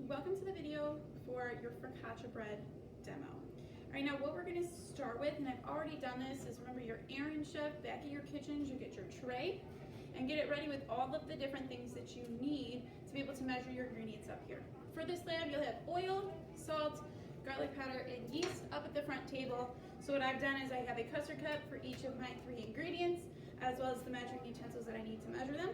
Welcome to the video for your focaccia bread demo. All right, now what we're going to start with, and I've already done this, is remember your errand chef back at your kitchens, you get your tray and get it ready with all of the different things that you need to be able to measure your ingredients up here. For this lab, you'll have oil, salt, garlic powder, and yeast up at the front table. So what I've done is I have a custard cup for each of my 3 ingredients, as well as the measuring utensils that I need to measure them.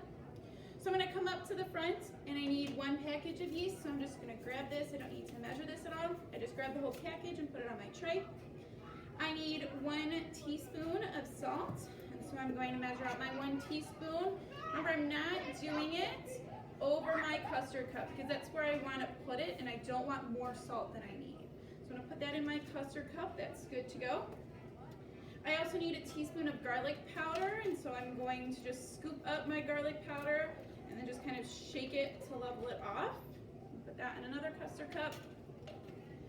So I'm going to come up to the front and I need 1 package of yeast. So I'm just going to grab this. I don't need to measure this at all. I just grab the whole package and put it on my tray. I need 1 teaspoon of salt. And so I'm going to measure out my 1 teaspoon. Remember, I'm not doing it over my custard cup because that's where I want to put it and I don't want more salt than I need. So I'm going to put that in my custard cup. That's good to go. I also need a teaspoon of garlic powder, and so I'm going to just scoop up my garlic powder and then just kind of shake it to level it off. Put that in another custard cup.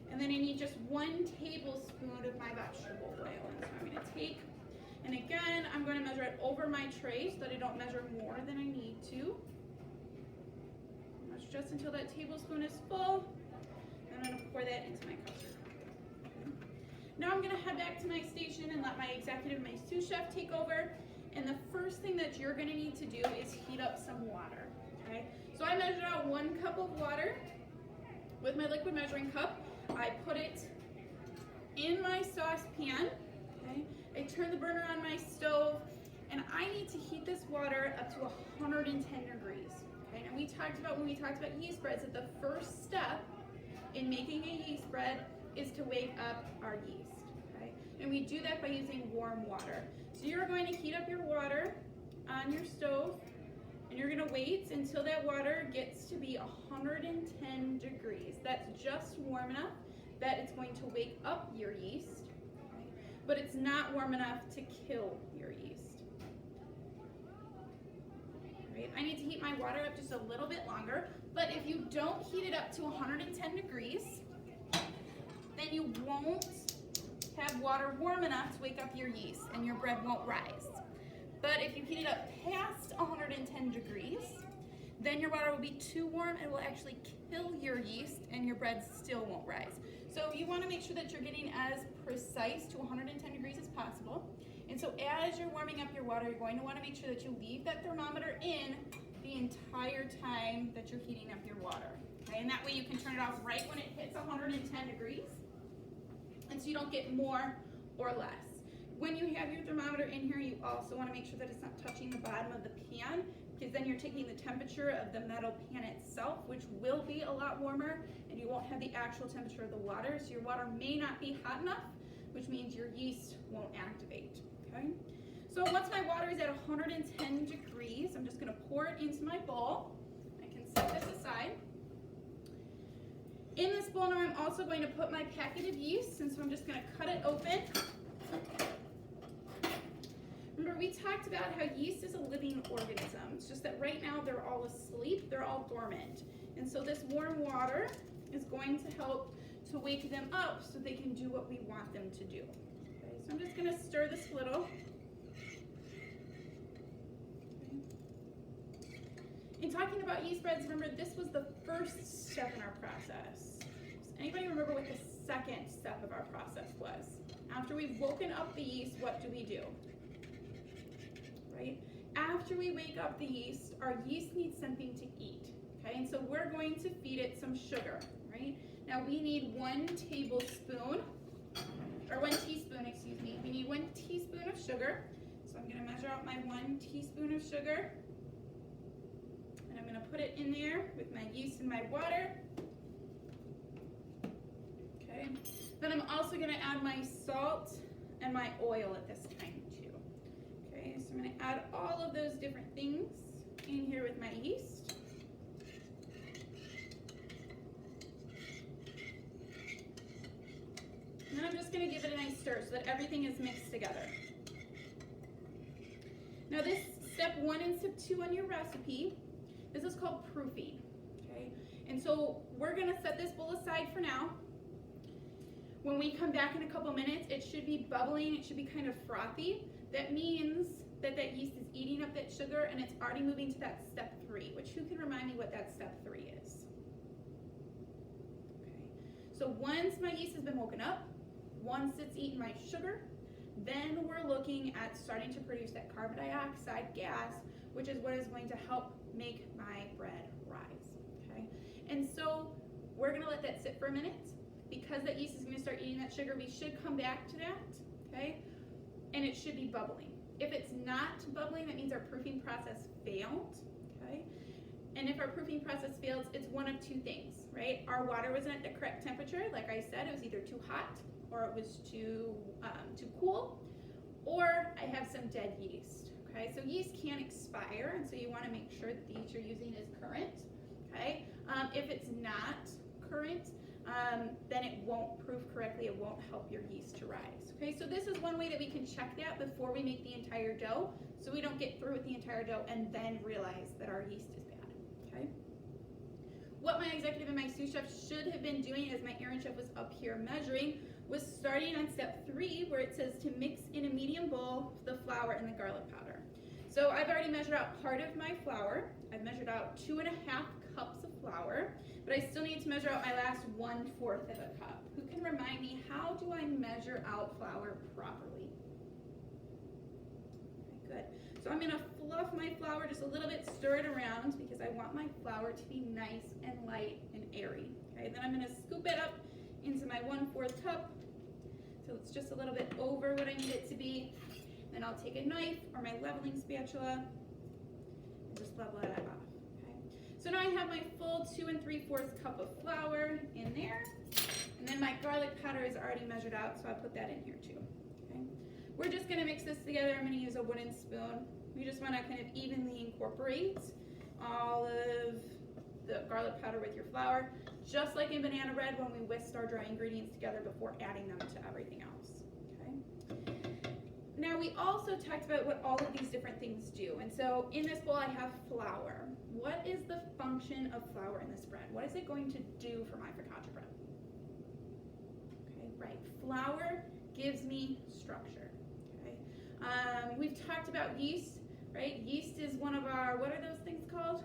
And then I need just 1 tablespoon of my vegetable oil. And so I'm going to take, and again, I'm going to measure it over my tray so that I don't measure more than I need to. That's just until that tablespoon is full. And I'm going to pour that into my custard cup. Now I'm going to head back to my station and let my executive, my sous chef, take over. And the first thing that you're going to need to do is heat up some water. Okay? So I measured out 1 cup of water with my liquid measuring cup. I put it in my saucepan. Okay? I turn the burner on my stove, and I need to heat this water up to 110 degrees. Okay? And we talked about when we talked about yeast breads that the first step in making a yeast bread is to wake up our yeast, okay? And we do that by using warm water. So you're going to heat up your water on your stove, and you're gonna wait until that water gets to be 110 degrees. That's just warm enough that it's going to wake up your yeast, okay? But it's not warm enough to kill your yeast. Right? I need to heat my water up just a little bit longer, but if you don't heat it up to 110 degrees, then you won't have water warm enough to wake up your yeast and your bread won't rise. But if you heat it up past 110 degrees, then your water will be too warm and will actually kill your yeast and your bread still won't rise. So you want to make sure that you're getting as precise to 110 degrees as possible. And so as you're warming up your water, you're going to want to make sure that you leave that thermometer in the entire time that you're heating up your water. Okay? And that way you can turn it off right when it hits 110 degrees. And so you don't get more or less. When you have your thermometer in here, you also want to make sure that it's not touching the bottom of the pan, because then you're taking the temperature of the metal pan itself, which will be a lot warmer, and you won't have the actual temperature of the water. So your water may not be hot enough, which means your yeast won't activate. Okay? So once my water is at 110 degrees, I'm just going to pour it into my bowl. I can set this aside. In this bowl now, I'm also going to put my packet of yeast, and so I'm just going to cut it open. Remember, we talked about how yeast is a living organism. It's just that right now they're all asleep, they're all dormant. And so this warm water is going to help to wake them up so they can do what we want them to do. Okay, so I'm just going to stir this a little. In talking about yeast breads, remember this was the first step in our process. Does anybody remember what the second step of our process was? After we've woken up the yeast, what do we do? Right? After we wake up the yeast, our yeast needs something to eat. Okay, and so we're going to feed it some sugar, right? Now we need 1 tablespoon, or 1 teaspoon, excuse me. We need 1 teaspoon of sugar. So I'm gonna measure out my 1 teaspoon of sugar. And I'm gonna put it in there with my yeast and my water. Okay. Then I'm also gonna add my salt and my oil at this time too. Okay, so I'm gonna add all of those different things in here with my yeast. And then I'm just gonna give it a nice stir so that everything is mixed together. Now this step 1 and step 2 on your recipe, this is called proofing, okay? And so we're gonna set this bowl aside for now. When we come back in a couple minutes, it should be bubbling, it should be kind of frothy. That means that that yeast is eating up that sugar and it's already moving to that step 3, which who can remind me what that step 3 is? So once my yeast has been woken up, once it's eaten my sugar, then we're looking at starting to produce that carbon dioxide gas, which is what is going to help make my bread rise, okay? And so we're gonna let that sit for a minute. Because that yeast is gonna start eating that sugar, we should come back to that, okay? And it should be bubbling. If it's not bubbling, that means our proofing process failed, okay? And if our proofing process fails, it's one of two things, right? Our water wasn't at the correct temperature. Like I said, it was either too hot or it was too cool, or I have some dead yeast, okay? So yeast can expire, and so you wanna make sure that the yeast you're using is current, okay? If it's not current, then it won't proof correctly, it won't help your yeast to rise, okay? So this is one way that we can check that before we make the entire dough, so we don't get through with the entire dough and then realize that our yeast is bad, okay? What my executive and my sous chef should have been doing, as my Aaron chef was up here measuring, was starting on step 3, where it says to mix in a medium bowl the flour and the garlic powder. So I've already measured out part of my flour. I've measured out 2.5 cups of flour, but I still need to measure out my last 1/4 of a cup. Who can remind me, how do I measure out flour properly? Okay, good. So I'm gonna fluff my flour just a little bit, stir it around, because I want my flour to be nice and light and airy. Okay, then I'm gonna scoop it up into my 1/4 cup, so it's just a little bit over what I need it to be. Then I'll take a knife or my leveling spatula and just level it off. Okay. So now I have my full 2 3/4 cup of flour in there, and then my garlic powder is already measured out, so I'll put that in here too. Okay. We're just gonna mix this together. I'm gonna use a wooden spoon. We just wanna kind of evenly incorporate all of the garlic powder with your flour, just like in banana bread when we whisked our dry ingredients together before adding them to everything else, okay? Now we also talked about what all of these different things do, and so in this bowl I have flour. What is the function of flour in this bread? What is it going to do for my focaccia bread? Okay, right, flour gives me structure, okay? We've talked about yeast, right? Yeast is one of our, what are those things called?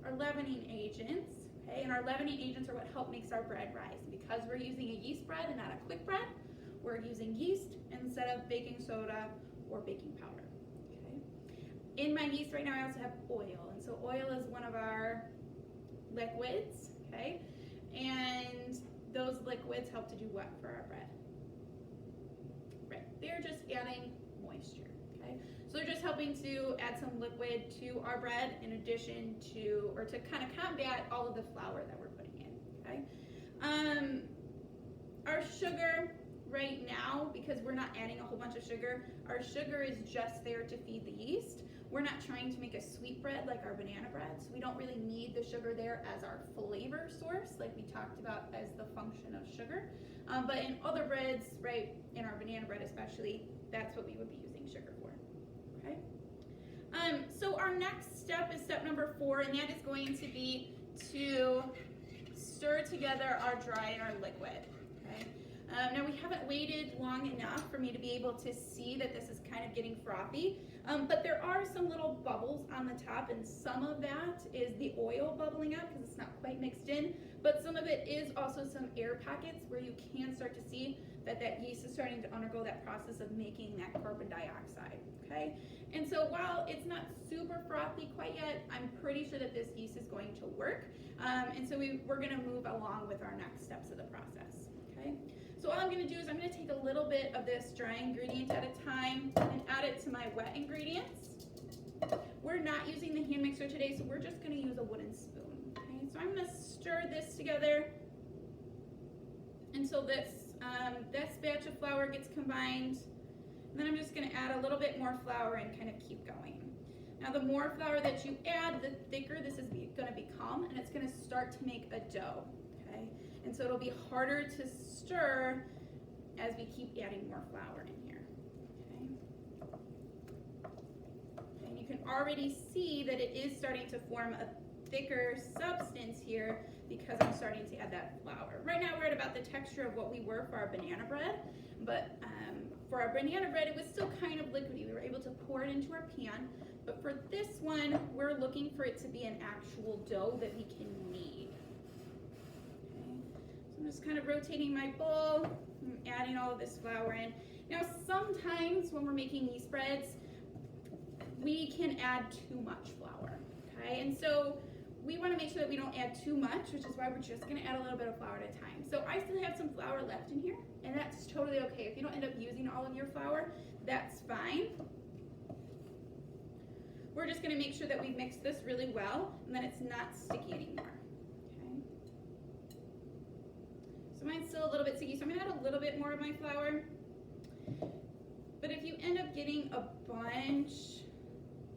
Our leavening agents, okay? And our leavening agents are what help makes our bread rise. And because we're using a yeast bread and not a quick bread, we're using yeast instead of baking soda or baking powder, okay? In my yeast right now, I also have oil. And so oil is one of our liquids, okay? And those liquids help to do what for our bread? Right, they're just adding moisture, okay? So they're just helping to add some liquid to our bread in addition to, or to kind of combat all of the flour that we're putting in, okay? Our sugar right now, because we're not adding a whole bunch of sugar, our sugar is just there to feed the yeast. We're not trying to make a sweet bread like our banana bread, so we don't really need the sugar there as our flavor source, like we talked about as the function of sugar. But in other breads, right, in our banana bread especially, that's what we would be using sugar for, okay? So our next step is step number 4, and that is going to be to stir together our dry and our liquid, okay? Now we haven't waited long enough for me to be able to see that this is kind of getting frothy, but there are some little bubbles on the top, and some of that is the oil bubbling up because it's not quite mixed in, but some of it is also some air pockets where you can start to see that that yeast is starting to undergo that process of making that carbon dioxide, okay? And so while it's not super frothy quite yet, I'm pretty sure that this yeast is going to work, and so we're gonna move along with our next steps of the process, okay? So all I'm going to do is I'm going to take a little bit of this dry ingredient at a time and add it to my wet ingredients. We're not using the hand mixer today, so we're just going to use a wooden spoon. Okay, so I'm going to stir this together until this batch of flour gets combined. And then I'm just going to add a little bit more flour and kind of keep going. Now the more flour that you add, the thicker this is going to become, and it's going to start to make a dough. Okay? And so it'll be harder to stir as we keep adding more flour in here, okay? And you can already see that it is starting to form a thicker substance here because I'm starting to add that flour. Right now we're at about the texture of what we were for our banana bread, but for our banana bread it was still kind of liquidy. We were able to pour it into our pan, but for this one we're looking for it to be an actual dough that we can knead. just kind of rotating my bowl, and adding all of this flour in. Now sometimes when we're making yeast breads, we can add too much flour, okay? And so we want to make sure that we don't add too much, which is why we're just going to add a little bit of flour at a time. So I still have some flour left in here, and that's totally okay. If you don't end up using all of your flour, that's fine. We're just going to make sure that we mix this really well, and then it's not sticky anymore, okay? So mine's still a little bit sticky, so I'm going to add a little bit more of my flour. But if you end up getting a bunch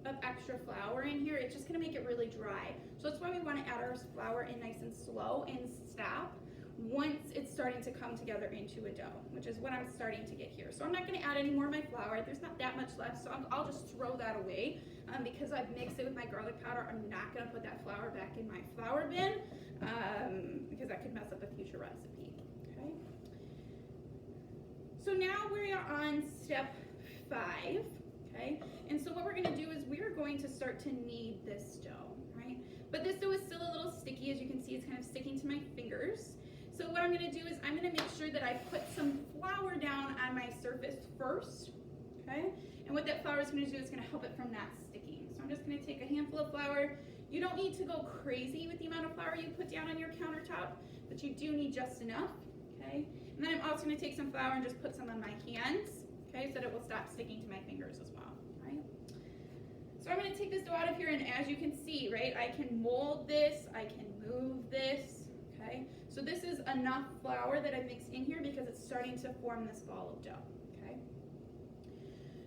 of extra flour in here, it's just going to make it really dry. So that's why we want to add our flour in nice and slow and stop once it's starting to come together into a dough, which is what I'm starting to get here. So I'm not going to add any more of my flour. There's not that much left, so I'll just throw that away. Because I've mixed it with my garlic powder, I'm not going to put that flour back in my flour bin because that could mess up a future recipe. Okay. So now we are on step 5. Okay. And so what we're going to do is we're going to start to knead this dough, right? But this dough is still a little sticky. As you can see, it's kind of sticking to my fingers. So what I'm going to do is I'm going to make sure that I put some flour down on my surface first, okay? And what that flour is going to do is going to help it from not sticking. So I'm just going to take a handful of flour. You don't need to go crazy with the amount of flour you put down on your countertop, but you do need just enough, okay? And then I'm also going to take some flour and just put some on my hands, okay, so that it will stop sticking to my fingers as well, right? So I'm going to take this dough out of here, and as you can see, right, I can mold this, I can move this, okay? So this is enough flour that I mixed in here because it's starting to form this ball of dough, okay?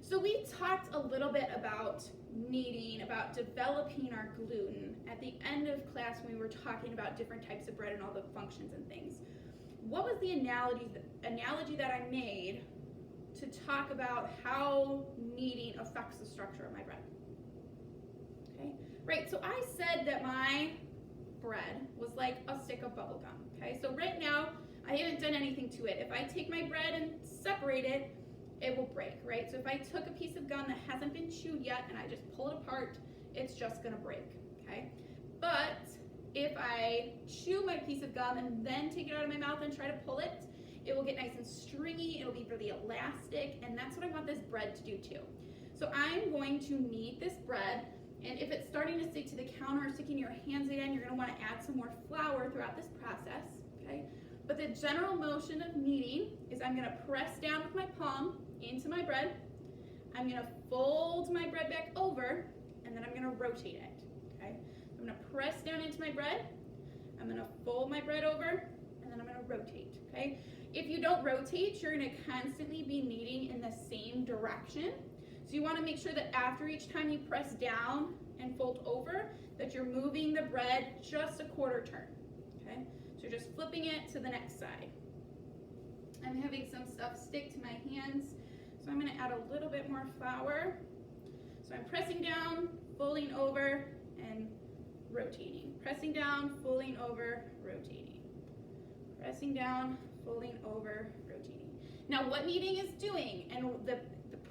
So we talked a little bit about kneading, about developing our gluten at the end of class when we were talking about different types of bread and all the functions and things. What was the analogy that I made to talk about how kneading affects the structure of my bread? Okay, right, so I said that my bread was like a stick of bubble gum. Okay, so right now I haven't done anything to it. If I take my bread and separate it, it will break, right? So if I took a piece of gum that hasn't been chewed yet and I just pull it apart, it's just gonna break, okay? But if I chew my piece of gum and then take it out of my mouth and try to pull it, it will get nice and stringy, it'll be really elastic, and that's what I want this bread to do too. So I'm going to knead this bread, and if it's starting to stick to the counter or sticking to your hands again, you're gonna wanna add some more flour throughout this process, okay? But the general motion of kneading is I'm gonna press down with my palm into my bread, I'm gonna fold my bread back over, and then I'm gonna rotate it, okay? I'm gonna press down into my bread, I'm gonna fold my bread over, and then I'm gonna rotate, okay? If you don't rotate, you're gonna constantly be kneading in the same direction. So you wanna make sure that after each time you press down and fold over, that you're moving the bread just a quarter turn, okay? So you're just flipping it to the next side. I'm having some stuff stick to my hands, so I'm gonna add a little bit more flour. So I'm pressing down, folding over, and rotating. Pressing down, folding over, rotating. Pressing down, folding over, rotating. Now what kneading is doing, and the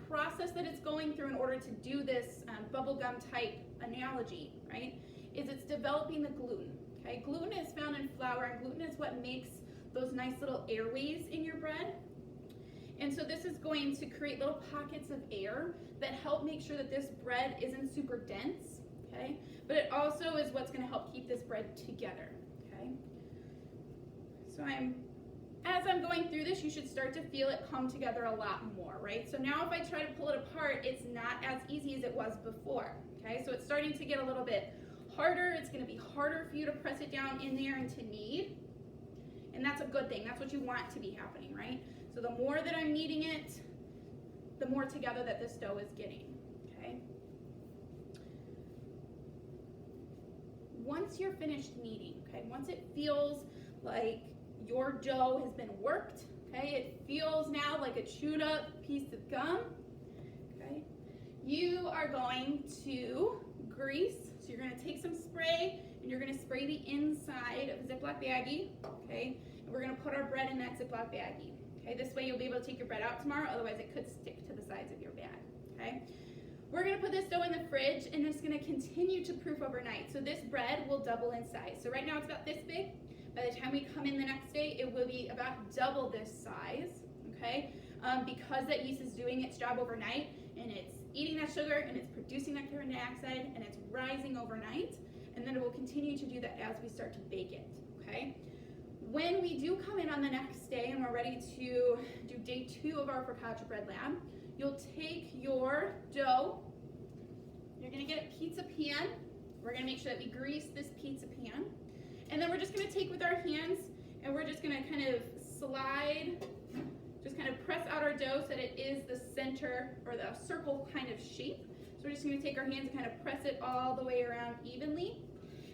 process that it's going through in order to do this bubblegum type analogy, right, is it's developing the gluten, okay? Gluten is found in flour, and gluten is what makes those nice little airways in your bread. And so this is going to create little pockets of air that help make sure that this bread isn't super dense, okay? But it also is what's gonna help keep this bread together, okay? So as I'm going through this, you should start to feel it come together a lot more, right? So now if I try to pull it apart, it's not as easy as it was before, okay? So it's starting to get a little bit harder. It's gonna be harder for you to press it down in there and to knead. And that's a good thing. That's what you want to be happening, right? So the more that I'm kneading it, the more together that this dough is getting, okay? Once you're finished kneading, okay, once it feels like your dough has been worked, okay, it feels now like a chewed up piece of gum, okay, you are going to grease. So you're going to take some spray and you're going to spray the inside of a Ziploc baggie, okay, and we're going to put our bread in that Ziploc baggie. Okay, this way you'll be able to take your bread out tomorrow, otherwise it could stick to the sides of your bag, okay? We're gonna put this dough in the fridge and it's gonna continue to proof overnight. So this bread will double in size. So right now it's about this big, By the time we come in the next day, it will be about double this size, okay? Because that yeast is doing its job overnight, and it's eating that sugar, and it's producing that carbon dioxide, and it's rising overnight, and then it will continue to do that as we start to bake it, okay? When we do come in on the next day and we're ready to do day 2 of our focaccia bread lab, you'll take your dough, you're gonna get a pizza pan. We're gonna make sure that we grease this pizza pan. And then we're just gonna take with our hands and we're just gonna kind of slide, just kind of press out our dough so that it is the center or the circle kind of shape. So we're just gonna take our hands and kind of press it all the way around evenly.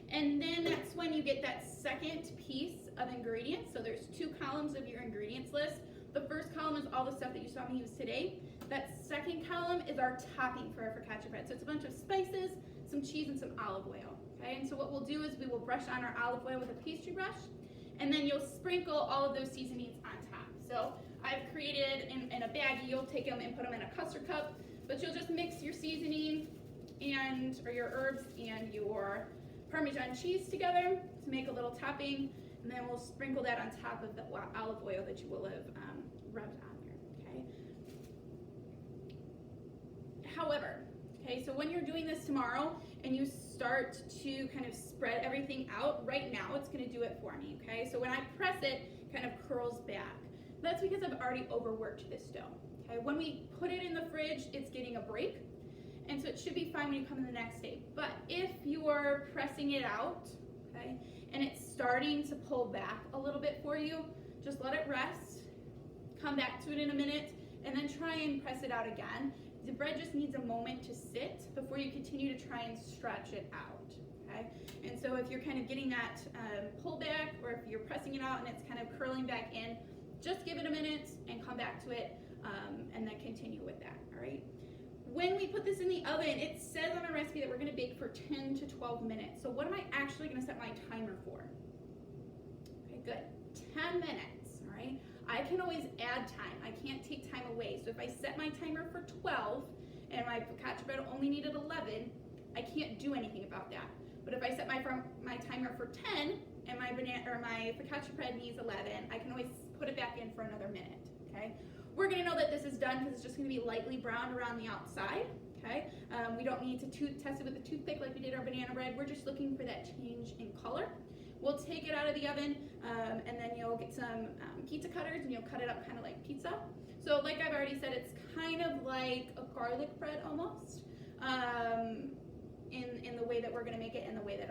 And then that's when you get that second piece of ingredients. So there's 2 columns of your ingredients list. The first column is all the stuff that you saw me use today. That second column is our topping for our focaccia bread. So it's a bunch of spices, some cheese, and some olive oil. Okay, and so what we'll do is we will brush on our olive oil with a pastry brush, and then you'll sprinkle all of those seasonings on top. So I've created in a baggie, you'll take them and put them in a custard cup, but you'll just mix your seasoning or your herbs and your Parmesan cheese together to make a little topping, and then we'll sprinkle that on top of the olive oil that you will have rubbed on there, okay? However, okay, so when you're doing this tomorrow and you start to kind of spread everything out, right now it's gonna do it for me, okay? So when I press it, it kind of curls back. That's because I've already overworked this dough, okay? When we put it in the fridge, it's getting a break, and so it should be fine when you come in the next day. But if you're pressing it out, okay, and it's starting to pull back a little bit for you, just let it rest, come back to it in a minute, and then try and press it out again. The bread just needs a moment to sit before you continue to try and stretch it out, okay? And so if you're kind of getting that pullback, or if you're pressing it out and it's kind of curling back in, just give it a minute and come back to it, and then continue with that, all right? When we put this in the oven, it says on our recipe that we're gonna bake for 10 to 12 minutes. So what am I actually gonna set my timer for? Okay, good, 10 minutes, all right? I can always add time. I can't take time away. So if I set my timer for 12 and my focaccia bread only needed 11, I can't do anything about that. But if I set my timer for 10 and my focaccia bread needs 11, I can always put it back in for another minute, okay? We're gonna know that this is done because it's just gonna be lightly browned around the outside, okay? We don't need to test it with a toothpick like we did our banana bread. We're just looking for that change in color. We'll take it out of the oven, and then you'll get some pizza cutters and you'll cut it up kind of like pizza. So like I've already said, it's kind of like a garlic bread almost, in the way that we're gonna make it and the way that